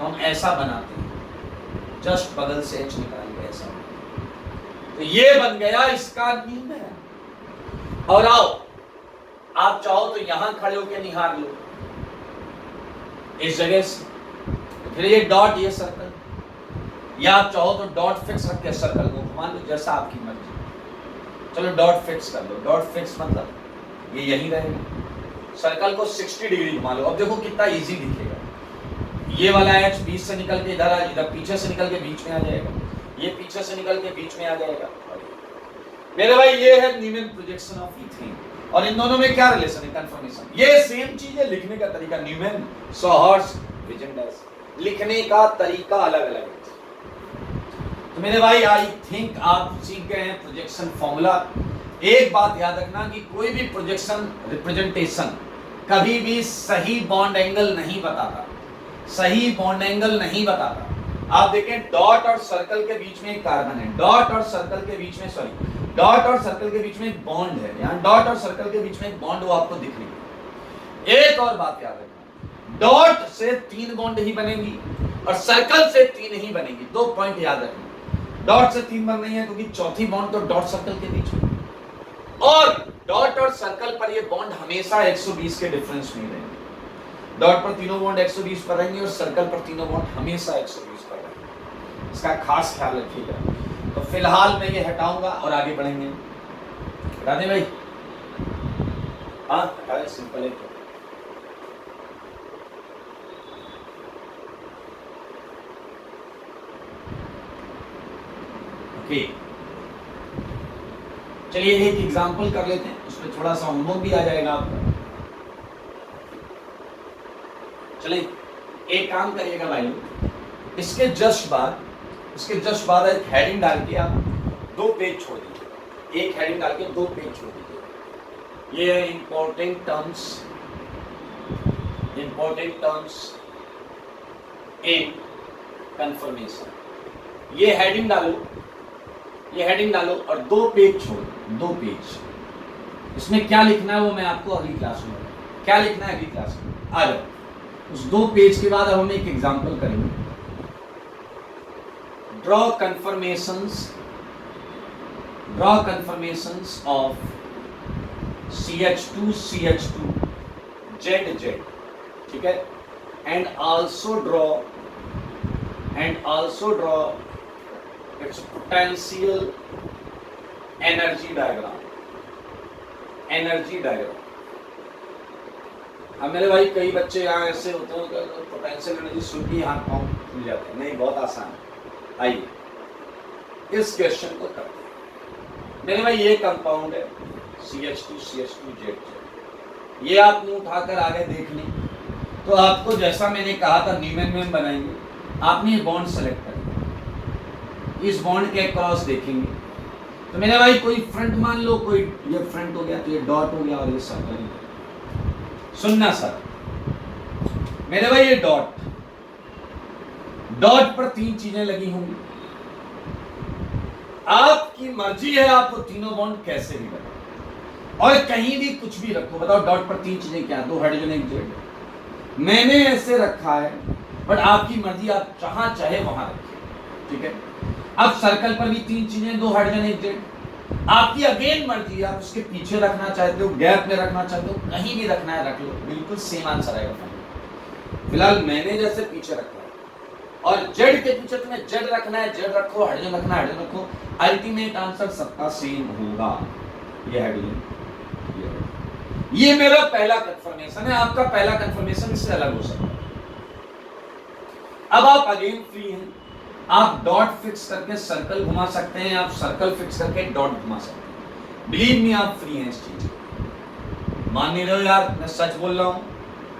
तो हम ऐसा बनाते हैं, जस्ट बगल से एच निकाल के ऐसा। तो ये बन गया इसका न्यूमेन। और आओ, आप चाहो तो यहां खड़े होकर निहार लो इस जगह से, तो फिर ये डॉट ये सर्कल, या आप चाहो तो डॉट फिक्स रख के सर्कल को घुमा लो, जैसा आपकी मर्जी। चलो डॉट फिक्स कर लो। डॉट फिक्स मतलब ये यही रहेगा। सर्कल को 60 डिग्री घुमा लो। अब देखो कितना इजी दिखेगा। ये वाला एच बीच से निकल के इधर इधर पीछे से निकल के बीच में आ जाएगा, ये पीछे से निकल के बीच में आ जाएगा। मेरे भाई ये है न्यूमैन प्रोजेक्शन ऑफ इथेन। और इन दोनों में क्या रिलेशन है? कंफर्मेशन। ये सेम चीज है, लिखने का तरीका न्यूमैन, सॉहर्स, विजेंडास, लिखने का तरीका अलग अलग है। तो मेरे भाई आई थिंक आप सीख गए हैं प्रोजेक्शन फॉर्मूला। एक बात याद रखना कि कोई भी प्रोजेक्शन रिप्रेजेंटेशन कभी भी सही बॉन्ड एंगल नहीं बताता, सही बॉन्ड एंगल नहीं बताता। आप देखें डॉट और सर्कल के बीच में एक कार्बन है, डॉट और सर्कल के बीच में डॉट और सर्कल के बीच में एक बॉन्ड है, यहाँ डॉट और सर्कल के बीच में एक बॉन्ड, वो आपको दिख रही है। एक और बात याद रखना, डॉट से 3 बॉन्ड ही बनेगी और सर्कल से 3 ही बनेगी। 2 पॉइंट याद रखना। डॉट से 3 बन रही है क्योंकि चौथी बॉन्ड तो डॉट सर्कल के बीच में, और डॉट और सर्कल पर ये बॉन्ड हमेशा 120 के डिफरेंस में रहेंगे। डॉट पर तीनों बॉन्ड 120 पर रहेंगे और सर्कल पर तीनों बॉन्ड हमेशा 120 पर रहेंगे। इसका खास ख्याल रखिएगा। तो फिलहाल मैं ये हटाऊंगा और आगे बढ़ेंगे। हटा दें भाई? हाँ हटाए, सिंपल है। ओके, चलिए एक एग्जांपल कर लेते हैं, उसमें थोड़ा सा होमवर्क भी आ जाएगा आपका। चलिए एक काम करिएगा भाई, इसके जस्ट बाद एक हेडिंग डाल के आप 2 पेज छोड़ दीजिए। एक हेडिंग डाल के 2 पेज छोड़ दीजिए। ये है इंपॉर्टेंट टर्म्स इन कंफर्मेशन। ये हेडिंग डालो और 2 पेज छोड़ो, 2 पेज। इसमें क्या लिखना है वो मैं आपको अगली क्लास में, क्या लिखना है अगली क्लास में आ जाओ। उस 2 पेज के बाद अब हम एक एग्जांपल करेंगे। Draw conformations of CH2 ZZ, ठीक है, and also draw it's potential energy diagram. अब मेरे भाई कई बच्चे यहाँ ऐसे होते हैं कि पोटेंशियल एनर्जी सुन के हाथ पांव खुल जाते हैं। नहीं, बहुत आसान है। आइए इस क्वेश्चन को करते हैं। मेरे भाई ये कंपाउंड है CH2 ZZ, ये आप मुंह उठाकर आगे देख लें तो आपको जैसा मैंने कहा था न्यूमैन में बनाएंगे। आपने ये बॉन्ड सेलेक्ट करें, इस बॉन्ड के क्रॉस देखेंगे तो मेरे भाई कोई फ्रंट मान लो, कोई ये फ्रंट हो गया तो ये डॉट हो गया और ये सर्कल। सुनना सर मेरे भाई, ये डॉट पर 3 चीजें लगी होंगी। आपकी मर्जी है आपको तीनों बॉन्ड कैसे भी लगाओ और कहीं भी कुछ भी रखो। बताओ डॉट पर 3 चीजें क्या? 2 हाइड्रोजन 1 जेड। मैंने ऐसे रखा है बट आपकी मर्जी, आप जहां चाहे वहां रखिए, ठीक है। अब सर्कल पर भी 3 चीजें, 2 हाइड्रोजन 1 जेड। आपकी अगेन मर्जी है, आप उसके पीछे रखना चाहते हो, गैप में रखना चाहते हो, कहीं भी रखना है रख लो, बिल्कुल सेम आंसर आएगा। फिलहाल मैंने जैसे पीछे रखा है और जेड के पीछे तुम्हें जेड रखना है, जेड रखो, हाइड्रोजन रखना है, हाइड्रोजन रखो, अल्टीमेट आंसर सबका सेम होगा। ये हाइड्रोजन, ये मेरा पहला कंफर्मेशन है। आपका पहला कंफर्मेशन इससे अलग हो सकता है। अब आप अगेन फ्री हैं, आप डॉट फिक्स करके सर्कल घुमा सकते हैं, आप सर्कल फिक्स करके डॉट घुमा सकते हैं। बिलीव मी, आप फ्री हैं इस चीज को। मान नहीं रहे हो यार, मैं सच बोल रहा हूं।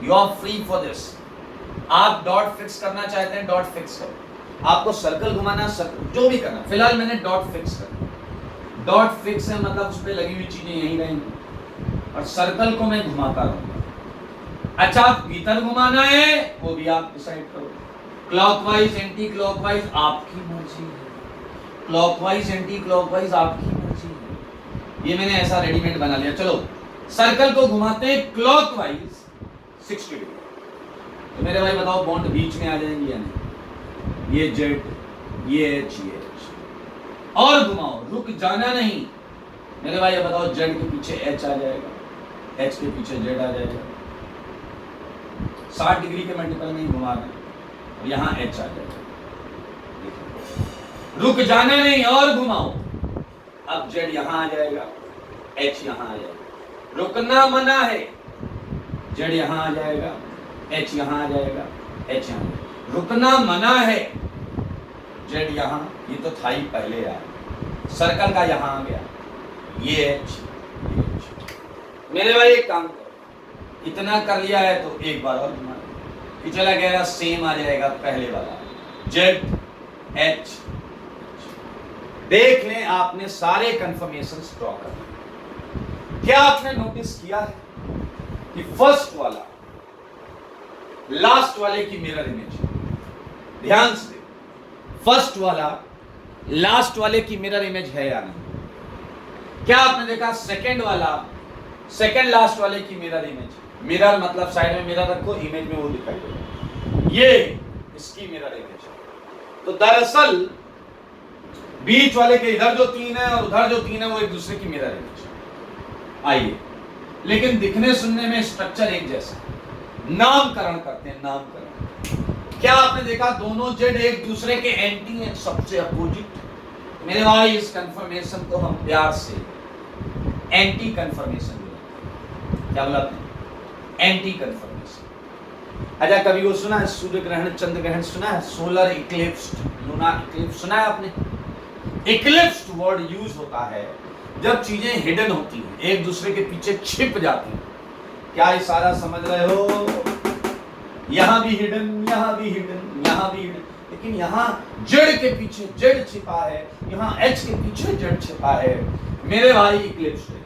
You are free for this. आप डॉट फिक्स करना चाहते हैं, डॉट फिक्स करो। आपको सर्कल घुमाना, सर्कल जो भी करना। फिलहाल मैंने डॉट फिक्स कर, डॉट फिक्स है मतलब उस पर लगी हुई चीजें यहीं रहेंगी और सर्कल को मैं घुमाता रहूंगा। अच्छा, आप भीतर घुमाना है वो भी आप डिसाइड करो। क्लॉकवाइज, एंटी क्लॉकवाइज आपकी मर्जी है। क्लॉकवाइज, एंटी क्लॉकवाइज आपकी मर्जी है। ये मैंने ऐसा रेडीमेड बना लिया। चलो सर्कल को घुमाते हैं क्लॉकवाइज 60 डिग्री। तो मेरे भाई बताओ बॉन्ड बीच में आ जाएंगे या नहीं? ये जेड, ये एच, ये एच। और घुमाओ, रुक जाना नहीं मेरे भाई। बताओ जेड के पीछे एच आ जाएगा, एच के पीछे जेड आ जाएगा। 60 डिग्री के मल्टीपल में घुमा रहे और यहाँ एच आ जाएगा। रुक जाना नहीं और घुमाओ, अब जेड यहां आ जाएगा, एच यहां आ जाएगा। रुकना मना है, जेड यहां आ जाएगा, एच यहां आ जाएगा, एच यहां। रुकना मना है, जेड यहां, ये तो था ही पहले यार, सर्कल का यहां आ गया, ये एच, ये एच। मेरे भाई एक काम करो, इतना कर लिया है तो एक बार और घुमा कि चला गया सेम आ जाएगा पहले वाला, जेड एच। देख लें आपने सारे कंफर्मेशन ड्रॉ कर लिए। क्या आपने नोटिस किया है कि फर्स्ट वाला लास्ट वाले की मिरर इमेज, ध्यान से फर्स्ट वाला लास्ट वाले की मिरर इमेज है या नहीं? क्या आपने देखा सेकंड वाला सेकंड लास्ट वाले की मिरर इमेज? मिरर मतलब साइड में मिरर रखो, इमेज में वो दिखाई देगा, ये इसकी मिरर इमेज है। तो दरअसल बीच वाले के इधर जो 3 है और उधर जो 3 है वो एक दूसरे की मिरर इमेज है। आइए, लेकिन दिखने सुनने में स्ट्रक्चर एक जैसा, नामकरण करते हैं, नामकरण। क्या आपने देखा दोनों जेड एक दूसरे के एंटी हैं, सबसे अपोजिट? मेरे भाई इस कंफर्मेशन को हम प्यार से एंटी कंफर्मेशन बोलते। क्या बोला आपने? Anti confirmation. अच्छा कभी वो सुना है सूर्य ग्रहण चंद्र ग्रहण सुना है? सोलर इक्लिप्स, लूनार इक्लिप्स सुना है आपने? इक्लिप्स्ड वर्ड यूज होता है जब चीजें हिडन होती हैं, एक दूसरे के पीछे छिप जाती हैं। क्या इशारा समझ रहे हो? यहां भी हिडन, यहां भी हिडन, यहां भी हिडन, लेकिन यहां जेड के पीछे जेड छिपा है, यहां एच के पीछे जेड छिपा है। मेरे भाई इक्लिप्स्ड है,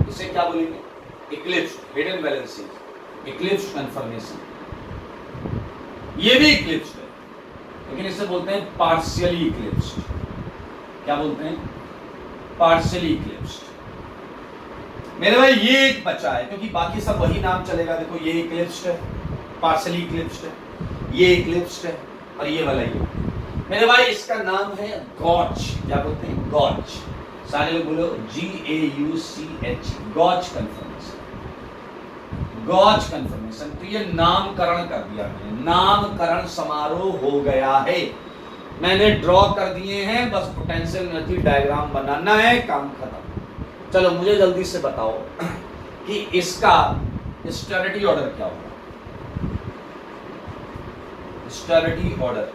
इसे क्या बोलेंगे? Eclipsed, hidden balances, eclipsed confirmation. ये भी इक्लिप्स्ड है, लेकिन इसे बोलते हैं पार्शियली इक्लिप्स्ड। क्या बोलते हैं? Partially eclipsed. मेरे भाई ये एक बचा है, क्योंकि बाकी सब वही नाम चलेगा। देखो ये इक्लिप्स्ड है, पार्शियली इक्लिप्स्ड है, ये इक्लिप्स्ड है और ये वाला ये। मेरे भाई इसका नाम है गॉच। क्या बोलते हैं? गॉच। सारे लोग बोलो GAUCH, गॉच कंफर्मेशन। गॉच कंफर्मेशन। तो ये नामकरण कर दिया मैंने, नामकरण समारोह हो गया है। मैंने ड्रॉ कर दिए हैं, बस पोटेंशियल एनर्जी डायग्राम बनाना है, काम खत्म। चलो मुझे जल्दी से बताओ कि इसका स्टेरिटी ऑर्डर क्या होगा? स्टेरिटी ऑर्डर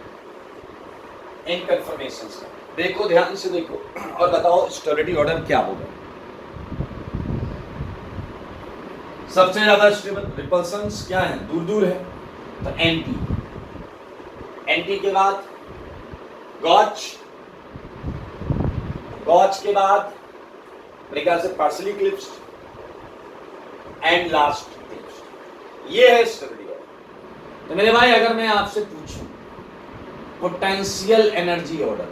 इन कंफर्मेशंस का देखो, ध्यान से देखो और बताओ स्टेरिटी ऑर्डर क्या होगा। सबसे ज्यादा स्टेबल रिपल्शंस क्या है? दूर दूर है, तो एंटी। एंटी के बाद गॉच, गॉच के बाद मेरे ख्याल से partially eclipsed and last eclipsed. ये है स्टेबिलिटी ऑर्डर। तो मेरे भाई अगर मैं आपसे पूछूं पोटेंशियल एनर्जी ऑर्डर,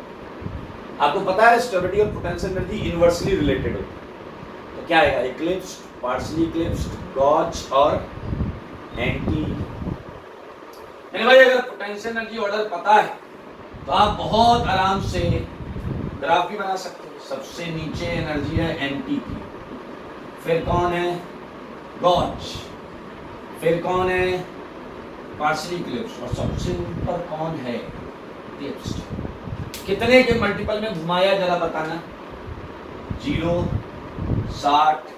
आपको पता है स्टेबिलिटी और पोटेंशियल एनर्जी इनवर्सली रिलेटेड होती है, तो क्या आएगा? इक्लिप्स्ड, पार्शियली इक्लिप्स्ड, गॉच और एंटी। मेरे भाई अगर पोटेंशियल एनर्जी ऑर्डर पता है तो आप बहुत आराम से ग्राफ भी बना सकते हो। सबसे नीचे एनर्जी है एंटी की, फिर कौन है? गॉच, फिर कौन है? पार्शियली इक्लिप्स्ड, और सबसे ऊपर कौन है? इक्लिप्स्ड। कितने के मल्टीपल में घुमाया जरा बताना? 0, 60,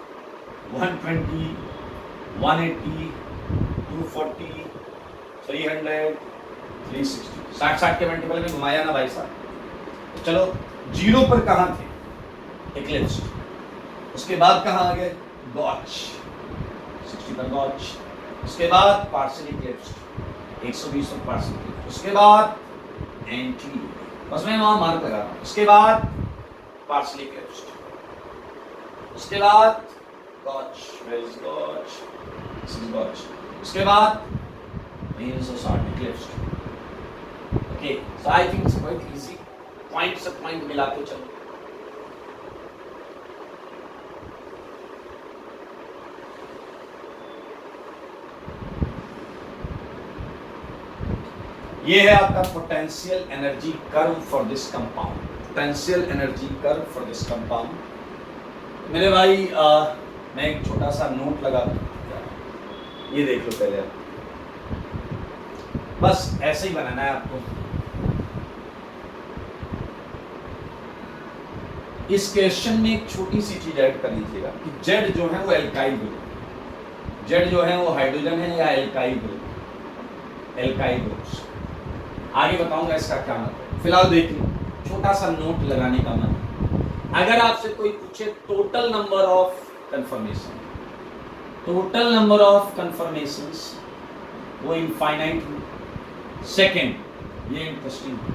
120, 180, 240, 300, 360। 60 के मल्टीपल में घुमाया ना भाई साहब। तो चलो 0 पर कहां थे? इक्लिप्स्ड। उसके बाद कहां आ गए? गॉच, 60 पर गॉच। उसके बाद पार्शियली इक्लिप्स्ड, 120 पर पार्शियली इक्लिप्स्ड। उसके बाद एंटी, बस मैं वहां मार्क लगा रहा हूं। उसके बाद पार्शियली इक्लिप्स्ड, उसके बाद gotch, where is gotch? This is gotch. उसके बाद 360 eclipsed. Okay, so I think it's quite easy. Point से point मिलाते चलो। ये है आपका potential energy curve for this compound, potential energy curve for this compound. मेरे भाई मैं एक छोटा सा नोट लगा दूं, ये देख लो पहले, बस ऐसे ही बनाना है आपको। इस क्वेश्चन में एक छोटी सी चीज ऐड कर लीजिएगा कि जेड जो है वो एल्काइल ग्रुप, जेड जो है वो हाइड्रोजन है या एल्काइल ग्रुप, एल्काइल ग्रुप्स। आगे बताऊंगा इसका क्या मतलब। फिलहाल देखिए, छोटा सा नोट लगाने का मतलब, अगर आपसे कोई पूछे total number of confirmation, total number of confirmations वो इनफाइनाइट है। सेकंड, ये इंटरेस्टिंग है,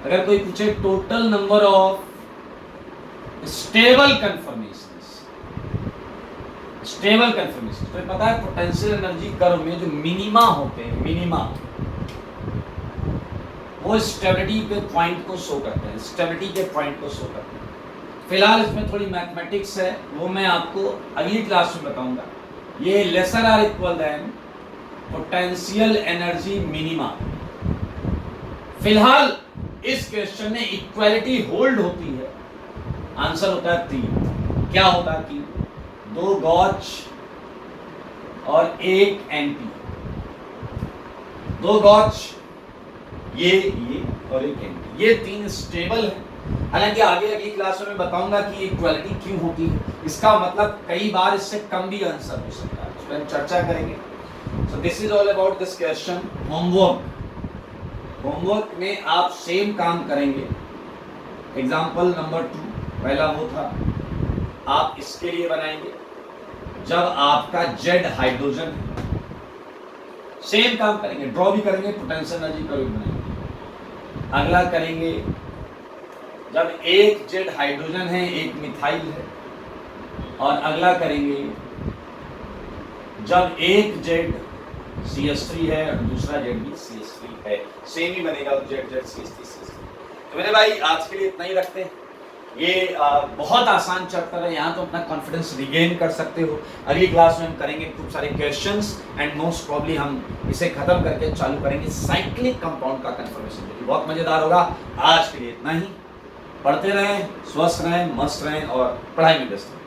अगर कोई पूछे total number of stable confirmations, stable confirmation, तो पता है पोटेंशियल एनर्जी कर्व में जो मिनिमा होते हैं, मिनिमा वो स्टेबिलिटी के पॉइंट को शो करते हैं, स्टेबिलिटी के पॉइंट को शो करते हैं। फिलहाल इसमें थोड़ी मैथमेटिक्स है, वो मैं आपको अगली क्लास में बताऊंगा। ये lesser are equal than potential energy minima. फिलहाल इस क्वेश्चन में इक्वालिटी होल्ड होती है, आंसर होता है 3। क्या होता है 3? 2 गॉच और 1 एंटी, 2 गॉच ये और एक एंटी, ये 3 स्टेबल है। हालांकि आगे अगली क्लास में बताऊंगा कि इक्वालिटी क्यों होती है, इसका मतलब कई बार इससे कम भी आंसर हो सकता है, उस पर चर्चा करेंगे। So this is all about this question. Homework में आप सेम काम करेंगे। एग्जाम्पल नंबर 2 पहला वो था, आप इसके लिए बनाएंगे जब आपका जेड हाइड्रोजन है, सेम काम करेंगे, ड्रॉ भी करेंगे, पोटेंशियल एनर्जी कर्व भी बनाएंगे। अगला करेंगे जब एक जेड हाइड्रोजन है, एक मिथाइल है, और अगला करेंगे जब एक जेड CH3 है और दूसरा जेड भी CH3 है, सेम ही बनेगा जेड जेड CH3 CH3। तो मेरे भाई आज के लिए इतना ही रखते हैं। ये बहुत आसान चैप्टर है, यहाँ तो अपना कॉन्फिडेंस रिगेन कर सकते हो। अगली क्लास में हम करेंगे खूब सारे क्वेश्चंस एंड मोस्ट प्रॉब्ली हम इसे खत्म करके चालू करेंगे साइक्लिक कंपाउंड का कंफर्मेशन, जो कि बहुत मजेदार होगा। आज के लिए इतना ही। पढ़ते रहें, स्वस्थ रहें, मस्त रहें और पढ़ाई में व्यस्त रहें।